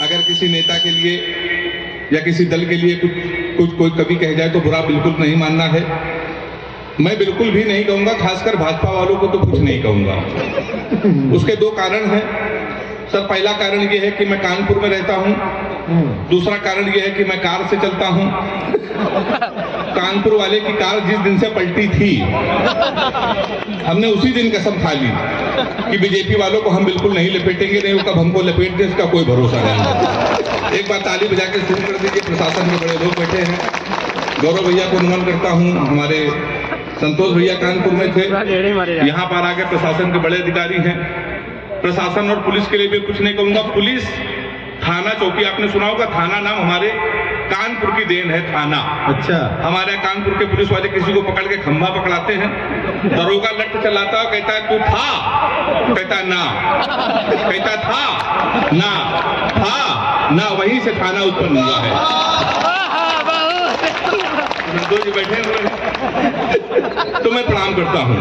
अगर किसी नेता के लिए या किसी दल के लिए कुछ कोई कभी कह जाए तो बुरा बिल्कुल नहीं मानना है। मैं बिल्कुल भी नहीं कहूंगा, खासकर भाजपा वालों को तो कुछ नहीं कहूंगा। उसके दो कारण हैं सर। पहला कारण ये है कि मैं कानपुर में रहता हूं। दूसरा कारण ये है कि मैं कार से चलता हूं। कानपुर वाले की कार जिस दिन से पलटी थी, हमने उसी दिन कसम खा ली कि बीजेपी वालों को हम बिल्कुल नहीं लपेटेंगे, नहीं वो कब हमको लपेट दे इसका कोई भरोसा नहीं। एक बार ताली बजा के शुरू कर दीजिए। प्रशासन में बड़े लोग बैठे हैं। गौरव भैया को नमन करता हूं। हमारे संतोष भैया कानपुर में थे, यहाँ पर आके प्रशासन के बड़े अधिकारी हैं। प्रशासन और पुलिस के लिए भी कुछ नहीं कहूंगा। पुलिस थाना चौकी आपने सुना होगा, थाना नाम हमारे कानपुर की देन है थाना। अच्छा। हमारे कानपुर के पुलिस वाले किसी को पकड़ के खंभा पकड़ाते हैं, दरोगा लट चलाता है, कहता है तू था, कहता ना, कहता था ना, वहीं से थाना उत्पन्न हुआ है। जी बैठे हुए तो मैं प्रणाम करता हूँ।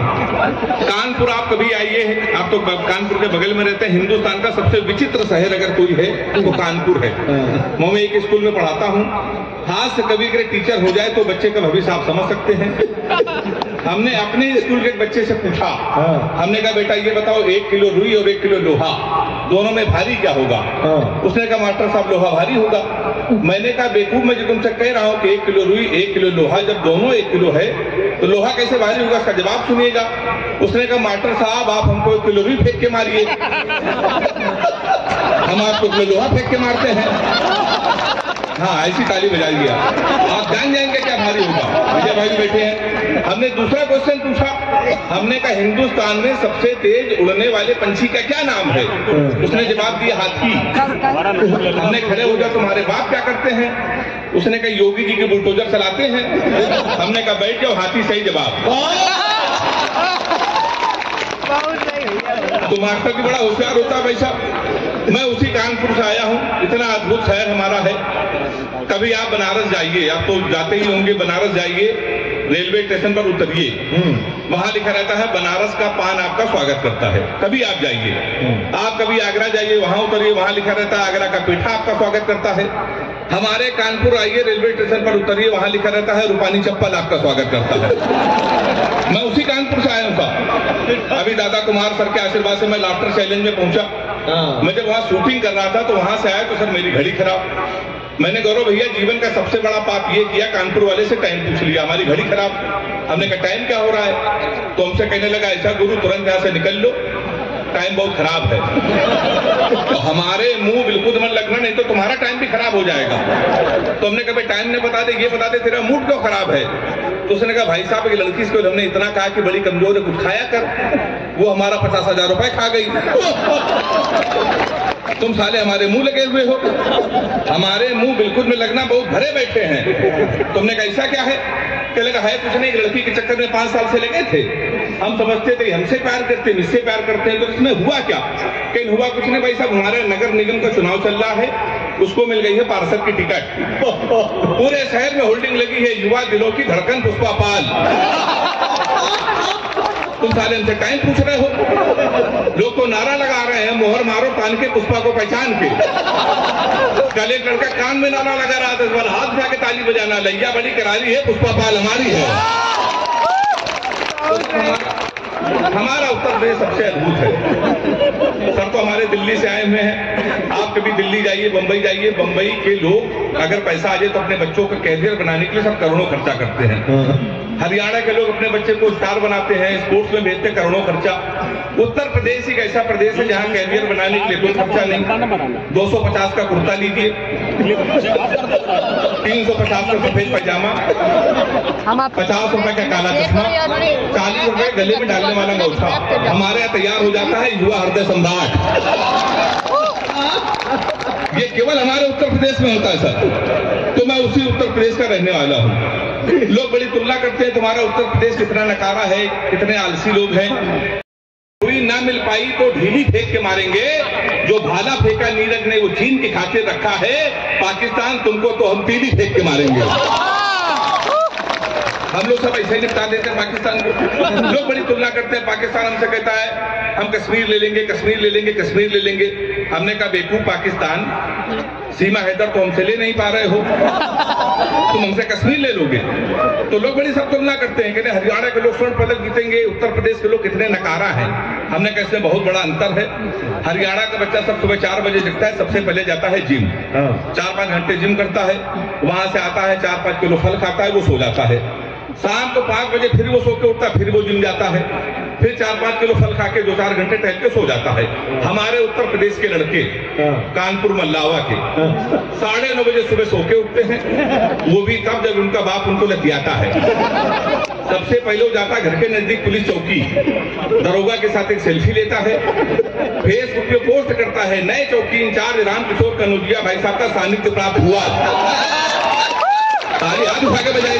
कानपुर आप कभी आइए, आप तो कानपुर के बगल में रहते हैं। हिंदुस्तान का सबसे विचित्र शहर अगर कोई है तो कानपुर है। मैं एक स्कूल में पढ़ाता हूँ। हाथ से कभी अगर टीचर हो जाए तो बच्चे का भविष्य आप समझ सकते हैं। हमने अपने स्कूल के एक बच्चे से पूछा, हमने कहा बेटा ये बताओ 1 किलो रुई और 1 किलो लोहा दोनों में भारी क्या होगा? उसने कहा मास्टर साहब लोहा भारी होगा। मैंने कहा बेवकूफ, मैं जो तुमसे कह रहा हूँ कि 1 किलो रुई 1 किलो लोहा, जब दोनों 1 किलो है तो लोहा कैसे भारी होगा? इसका जवाब सुनिएगा। उसने कहा मास्टर साहब आप हमको 1 किलो रुई फेंक के मारिए, हम आपको 1 किलो लोहा फेंक के मारते हैं। हाँ, ऐसी ताली बजाइए आप जान जाएंगे क्या भारी होगा। विजय भाई बैठे हैं। हमने दूसरा क्वेश्चन पूछा, हमने कहा हिंदुस्तान में सबसे तेज उड़ने वाले पंछी का क्या नाम है? उसने जवाब दिया हाथी। हमने खड़े हो जाओ तुम्हारे बाप क्या करते हैं? उसने कहा योगी जी के बुलडोजर चलाते हैं। हमने कहा बैठ जाओ, हाथी सही जवाब। तो मास्टर भी बड़ा होशियार होता है भाई साहब। मैं उसी कानपुर से आया हूँ। इतना अद्भुत शहर हमारा है। कभी आप बनारस जाइए, आप तो जाते ही होंगे, बनारस जाइए, रेलवे स्टेशन पर उतरिए, वहां लिखा रहता है बनारस का पान आपका स्वागत करता है। कभी आप जाइए। आप कभी आगरा जाइए, वहां उतरिए, वहां लिखा रहता है आगरा का पेठा आपका स्वागत करता है। हमारे कानपुर आइए, रेलवे स्टेशन पर उतरिए, वहां लिखा रहता है रूपानी चप्पल आपका स्वागत करता है। मैं उसी कानपुर से आया हूँ। अभी दादा कुमार सर के आशीर्वाद से मैं लाफ्टर चैलेंज में पहुंचा। मैं जब वहां शूटिंग कर रहा था तो वहां से आया तो सर मेरी घड़ी खराब। मैंने गौरव भैया जीवन का सबसे बड़ा पाप ये किया, कानपुर वाले से टाइम पूछ लिया, हमारी घड़ी खराब। हमने कहा टाइम क्या हो रहा है? तो हमसे कहने लगा ऐसा गुरु तुरंत यहाँ से निकल लो, टाइम बहुत खराब है। तो हमारे मुंह बिल्कुल मन लगना, नहीं तो तुम्हारा टाइम भी खराब हो जाएगा। तो हमने कहा टाइम ने बता दे, ये बता दे तेरा मूड क्यों खराब है? तो उसने कहा भाई साहब एक लड़की से हमने इतना कहा कि बड़ी कमजोर है, कुछ खाया कर, वो हमारा 50,000 रुपए खा गई। तुम साले हमारे मुंह लगे हुए हो। हमारे मुंह बिल्कुल में लगना बहुत भरे बैठे हैं। तुमने कहा ऐसा क्या है? कहने लगा है कुछ नहीं, एक लड़की के चक्कर में 5 साल से लगे थे। हम समझते थे हमसे प्यार करते हैं, इससे प्यार करते हैं, तो इसमें हुआ क्या? कहीं हुआ कुछ नहीं भाई साहब, हमारे नगर निगम का चुनाव चल रहा है, उसको मिल गई है पार्षद की टिकट। पूरे शहर में होल्डिंग लगी है युवा दिलों की धड़कन पुष्पा पाल। तुम साले हमसे टाइम पूछ रहे हो। लोग तो नारा लगा रहे हैं मोहर मारो कान के पुष्पा को पहचान के। कल एक लड़का कान में नारा लगा रहा था, इस बार हाथ उठा के ताली बजाना, लैया बड़ी करारी है, पुष्पा पाल हमारी है। हमारा उत्तर प्रदेश सबसे अद्भुत है। सर तो हमारे दिल्ली से आए हुए हैं। आप कभी दिल्ली जाइए, बंबई जाइए, बंबई के लोग अगर पैसा आ जाए तो अपने बच्चों का कैरियर बनाने के लिए सब करोड़ों खर्चा करते हैं। हरियाणा के लोग अपने बच्चे को स्टार बनाते हैं, स्पोर्ट्स में भेजते करोड़ों खर्चा। उत्तर प्रदेश एक ऐसा प्रदेश है जहां कैरियर बनाने के लिए कोई खर्चा नहीं। 250 का कुर्ता लीजिए, 350 का सफेद पैजामा, 50 रुपए का काला चश्मा, 40 रुपए गले में डालने वाला अंगूठा, हमारे यहाँ तैयार हो जाता है युवा हृदय सम्राट। ये केवल हमारे उत्तर प्रदेश में होता है सर। तो मैं उसी उत्तर प्रदेश का रहने वाला हूँ। लोग बड़ी तुलना करते हैं तुम्हारा उत्तर प्रदेश कितना नकारा है, कितने आलसी लोग हैं। कोई ना मिल पाई तो ढीली फेंक के मारेंगे, जो भाला फेंका नीरज ने वो चीन की खातिर रखा है, पाकिस्तान तुमको तो हम तीली फेंक के मारेंगे। हम लोग सब ऐसे निपटा देते हैं पाकिस्तान को। लोग बड़ी तुलना करते हैं, पाकिस्तान हमसे कहता है हम कश्मीर ले लेंगे, कश्मीर ले लेंगे, कश्मीर ले लेंगे। हमने कहा बेवकूफ पाकिस्तान, सीमा हैदर तो हमसे ले नहीं पा रहे हो, तुम हमसे कश्मीर ले लोगे। तो लोग बड़ी सब तुलना करते हैं, कहते हरियाणा के लोग स्वर्ण पदक जीतेंगे, उत्तर प्रदेश के लोग कितने नकारा हैं। हमने कहा इसमें बहुत बड़ा अंतर है। हरियाणा का बच्चा सब सुबह 4 बजे जगता है, सबसे पहले जाता है जिम, 4-5 घंटे जिम करता है, वहां से आता है 4-5 किलो फल खाता है, वो सो जाता है। शाम को 5 बजे फिर वो सो के उठता है, फिर वो जिम जाता है, फिर 4-5 किलो फल खा के 2-4 घंटे टहल के सो जाता है। हमारे उत्तर प्रदेश के लड़के कानपुर मल्लावा के 9:30 बजे सुबह सो के उठते हैं, वो भी तब जब उनका बाप उनको लतियाता है। सबसे पहले वो जाता है घर के नजदीक पुलिस चौकी, दरोगा के साथ एक सेल्फी लेता है, फेसबुक पे पोस्ट करता है, नए चौकी इंचार्ज रामकिशोर कनौजिया भाई साहब का सानिध्य प्राप्त हुआ। ताली हाथ उठा के बजाय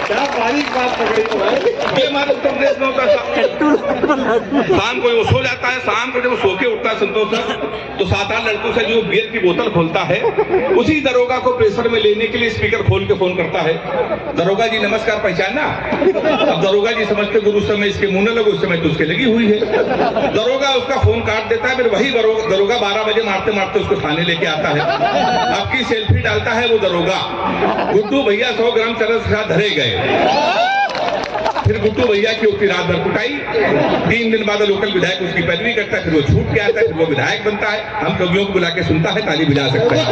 क्या बारीक बात पकड़ी तो भाई। ये हमारे उत्तर प्रदेश में होता है। शाम को वो सो जाता है, शाम को जब वो सो के उठता है संतोष सर, तो 7-8 लड़कों से जो बियर की बोतल खोलता है, उसी दरोगा को प्रेशर में लेने के लिए स्पीकर खोल के फोन करता है, दरोगा जी नमस्कार, पहचाना? अब दरोगा जी समझते गुरु समय इसके मुंह न लगो, उस समय तो उसके लगी हुई है। दरोगा उसका फोन काट देता है, फिर वही दरोगा 12 बजे मारते मारते उसको थाने लेके आता है। आपकी सेल्फी डालता है वो दरोगा, गुड्डू भैया 100 ग्राम चरस के साथ धरे गए। फिर गुड्डू भैया की होती रात भर कुटाई, 3 दिन बाद लोकल विधायक उसकी पैरवी करता है, फिर वो छूट के आता है, फिर वो विधायक बनता है, हम कवियों को बुला के सुनता है, ताली बजा सकते हैं।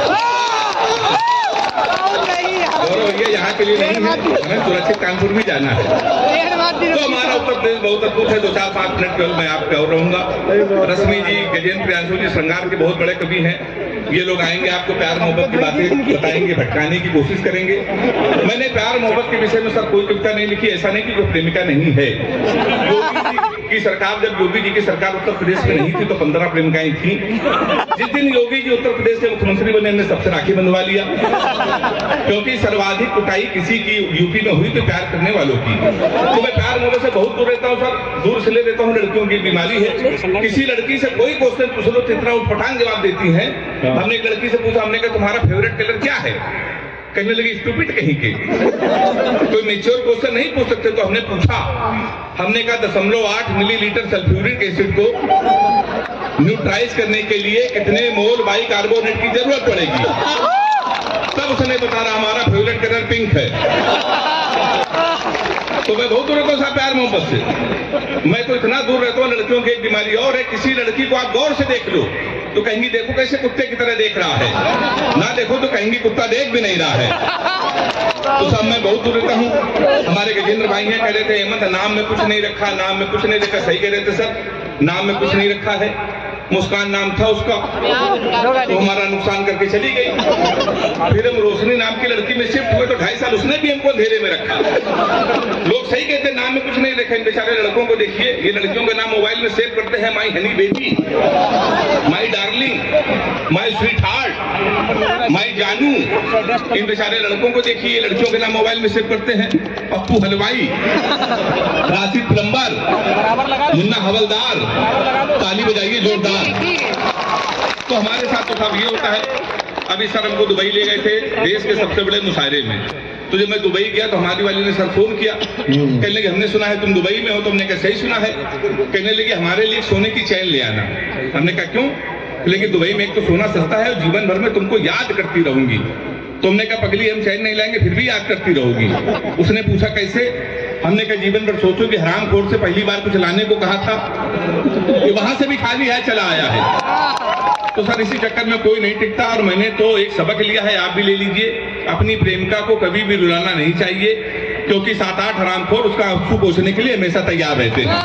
और ये यहाँ के लिए नहीं है, हमें सुरक्षित कानपुर भी जाना है। तो हमारा उत्तर प्रदेश बहुत अद्भुत है। 2-4-5 मिनट केवल मैं आपका और रहूंगा। रश्मि जी, गजेंद्र प्रियांशु जी श्रृंगार के बहुत बड़े कवि हैं, ये लोग आएंगे, आपको प्यार मोहब्बत की बातें बताएंगे, भटकाने की कोशिश करेंगे। मैंने प्यार मोहब्बत के विषय में सर कोई कविता नहीं लिखी, ऐसा नहीं कि कोई प्रेमिका नहीं है। योगी जी की सरकार, जब योगी जी की सरकार उत्तर प्रदेश में नहीं थी तो 15 प्रेमिकाएं थी। जिस दिन योगी जी उत्तर प्रदेश के मुख्यमंत्री बने, हमने सबसे राखी बंधवा लिया, क्योंकि सर्वाधिक कुटाई किसी की यूपी में हुई तो प्यार करने वालों की। तो मैं प्यार मोहब्बत से बहुत दूर रहता हूँ सर, दूर से ले रहता हूँ। लड़कियों की बीमारी है, किसी लड़की से कोई क्वेश्चन पूछ लो चित्रा उठपटांग जवाब देती है। हमने एक लड़की से पूछा, हमने कहा तुम्हारा फेवरेट कलर क्या है? कहने लगी स्टूपिड कहीं के, कोई मेच्योर क्वेश्चन नहीं पूछ सकते। तो हमने पूछा, हमने कहा 0.8 मिलीलीटर सल्फ्यूरिक एसिड को न्यूट्राइज करने के लिए कितने मोल बाइकार्बोनेट की जरूरत पड़ेगी? तब उसने बता रहा हमारा फेवरेट कलर पिंक है। तो मैं बहुत दूर रहता हूँ प्यार मोहब्बत से। मैं तो इतना दूर रहता हूँ, लड़कियों की एक बीमारी और है, किसी लड़की को आप गौर से देख लो तो कहेंगी देखो कैसे कुत्ते की तरह देख रहा है, ना देखो तो कहेंगी कुत्ता देख भी नहीं रहा है। तो सब मैं बहुत दूर रहता हूँ। हमारे गजेंद्र भाई हैं, कह रहे थे हेमंत नाम में कुछ नहीं रखा, नाम में कुछ नहीं रखा। सही कह रहे थे सर, नाम में कुछ नहीं रखा है। मुस्कान नाम था उसका, तो हमारा नुकसान करके चली गई। फिर हम रोशनी नाम की लड़की में शिफ्ट हुए तो 2.5 साल उसने भी हमको अंधेरे में रखा। लोग सही कहते नाम में कुछ नहीं रखा। इन बेचारे लड़कों को देखिए, ये लड़कियों का नाम मोबाइल में सेव करते हैं, my honey baby, my darling, my sweetheart, my जानू। इन बेचारे लड़कों को देखिए, लड़कियों के नाम मोबाइल में सेव करते हैं, पप्पू हलवाई, राशिद प्लम्बर, मुन्ना हवलदार। ताली बजाइए जोरदार। तो हमारे साथ तो साहब ये होता है। अभी सर हमको दुबई ले गए थे देश के सबसे बड़े मुशायरे में। तो जब मैं दुबई गया तो हमारी वाली ने सर फोन किया, कहने लगे हमने सुना है तुम दुबई में हो। तो हमने कहा सही सुना है। कहने लगे हमारे लिए सोने की चैन ले आना। हमने कहा क्यों? लेकिन दुबई में एक तो सोना सस्ता है और जीवन भर में तुमको याद करती रहूंगी। तो हमने कहा पगली हम चैन नहीं लाएंगे फिर भी याद करती रहोगी। उसने पूछा कैसे? हमने कहा जीवन भर सोचो कि हरामखोर से पहली बार कुछ लाने को कहा था, कि वहां से भी खाली है चला आया है। तो सर इसी चक्कर में कोई नहीं टिकता। और मैंने तो एक सबक लिया है, आप भी ले लीजिए, अपनी प्रेमिका को कभी भी रुलाना नहीं चाहिए, क्योंकि 7-8 हरामखोर उसका आंसू पोंछने के लिए हमेशा तैयार रहते हैं।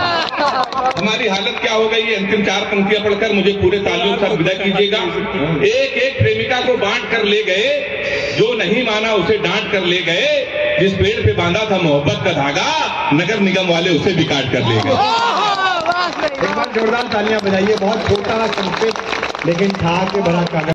हमारी हालत क्या हो गई है? अंतिम 4 पंक्तियां पढ़कर मुझे पूरे तालियों से विदा कीजिएगा। एक एक प्रेमिका को बांट कर ले गए, जो नहीं माना उसे डांट कर ले गए, जिस पेड़ पे बांधा था मोहब्बत का धागा, नगर निगम वाले उसे भी काट कर ले गए। एक बार जोरदार तालियां बजाइए। बहुत छोटा संक्षिप्त लेकिन था के बड़ा कागज।